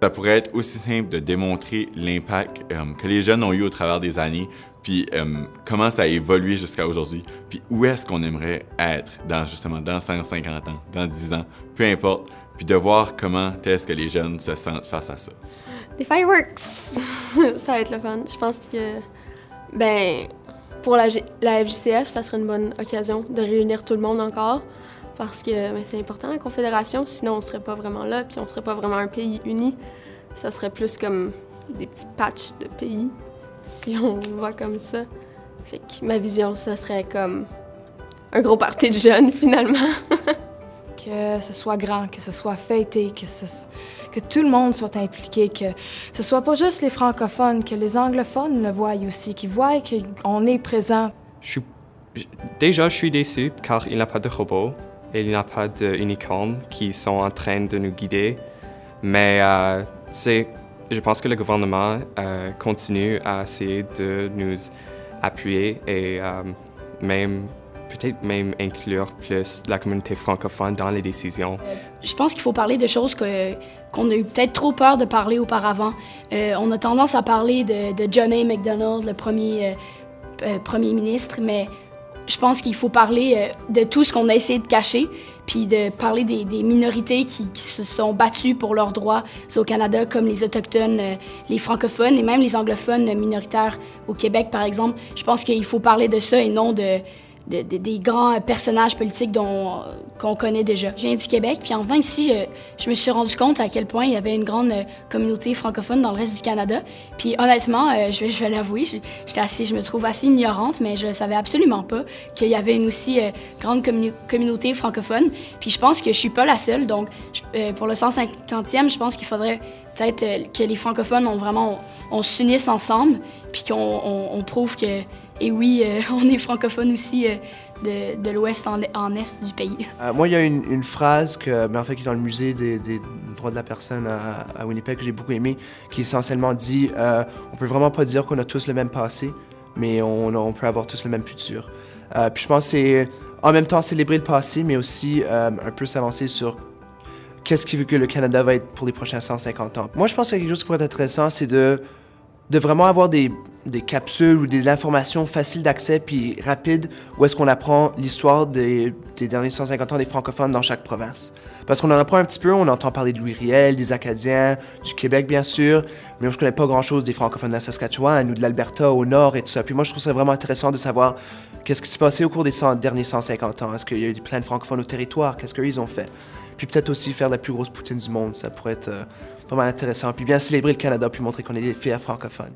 Ça pourrait être aussi simple de démontrer l'impact que les jeunes ont eu au travers des années, puis comment ça a évolué jusqu'à aujourd'hui, puis où est-ce qu'on aimerait être justement dans 150 ans, dans 10 ans, peu importe, puis de voir comment est-ce que les jeunes se sentent face à ça. Des fireworks! Ça va être le fun. Je pense que, pour la FJCF, ça serait une bonne occasion de réunir tout le monde encore, parce que c'est important la Confédération, sinon on serait pas vraiment là, puis on serait pas vraiment un pays uni. Ça serait plus comme des petits patchs de pays, si on voit comme ça. Fait que ma vision, ça serait comme un gros party de jeunes, finalement. Que ce soit grand, que ce soit fêté, que tout le monde soit impliqué, que ce soit pas juste les francophones, que les anglophones le voient aussi, qu'ils voient qu'on est présent. Déjà, je suis déçu car il n'y a pas de robots et il n'y a pas d'unicornes qui sont en train de nous guider. Mais je pense que le gouvernement continue à essayer de nous appuyer et peut-être même inclure plus la communauté francophone dans les décisions. Je pense qu'il faut parler de choses qu'on a eu peut-être trop peur de parler auparavant. On a tendance à parler de John A. Macdonald, le premier ministre, mais je pense qu'il faut parler de tout ce qu'on a essayé de cacher, puis de parler des minorités qui se sont battues pour leurs droits au Canada, comme les Autochtones, les francophones et même les anglophones minoritaires au Québec, par exemple. Je pense qu'il faut parler de ça et non des grands personnages politiques qu'on connaît déjà. Je viens du Québec, puis en venant ici, je me suis rendu compte à quel point il y avait une grande communauté francophone dans le reste du Canada. Puis honnêtement, je vais l'avouer, je me trouve assez ignorante, mais je savais absolument pas qu'il y avait une aussi grande communauté francophone. Puis je pense que je suis pas la seule, donc pour le 150e, je pense qu'il faudrait peut-être que les francophones on s'unisse ensemble, puis qu'on prouve que et oui, on est francophone aussi de l'ouest en est du pays. Moi, il y a une phrase qui est dans le musée des droits de la personne à Winnipeg que j'ai beaucoup aimé, qui essentiellement dit on peut vraiment pas dire qu'on a tous le même passé, mais on peut avoir tous le même futur. Puis je pense que c'est en même temps célébrer le passé, mais aussi un peu s'avancer sur qu'est-ce que le Canada va être pour les prochains 150 ans. Moi, je pense que quelque chose qui pourrait être intéressant, c'est de vraiment avoir des capsules ou des informations faciles d'accès puis rapides où est-ce qu'on apprend l'histoire des derniers 150 ans des francophones dans chaque province. Parce qu'on en apprend un petit peu, on entend parler de Louis Riel, des Acadiens, du Québec bien sûr, mais je connais pas grand-chose des francophones de la Saskatchewan ou de l'Alberta au nord et tout ça. Puis moi, je trouve ça vraiment intéressant de savoir qu'est-ce qui s'est passé au cours des derniers 150 ans. Est-ce qu'il y a eu plein de francophones au territoire? Qu'est-ce qu'ils ont fait? Puis peut-être aussi faire la plus grosse poutine du monde, ça pourrait être pas mal intéressant. Puis bien célébrer le Canada, puis montrer qu'on est des fiers francophones.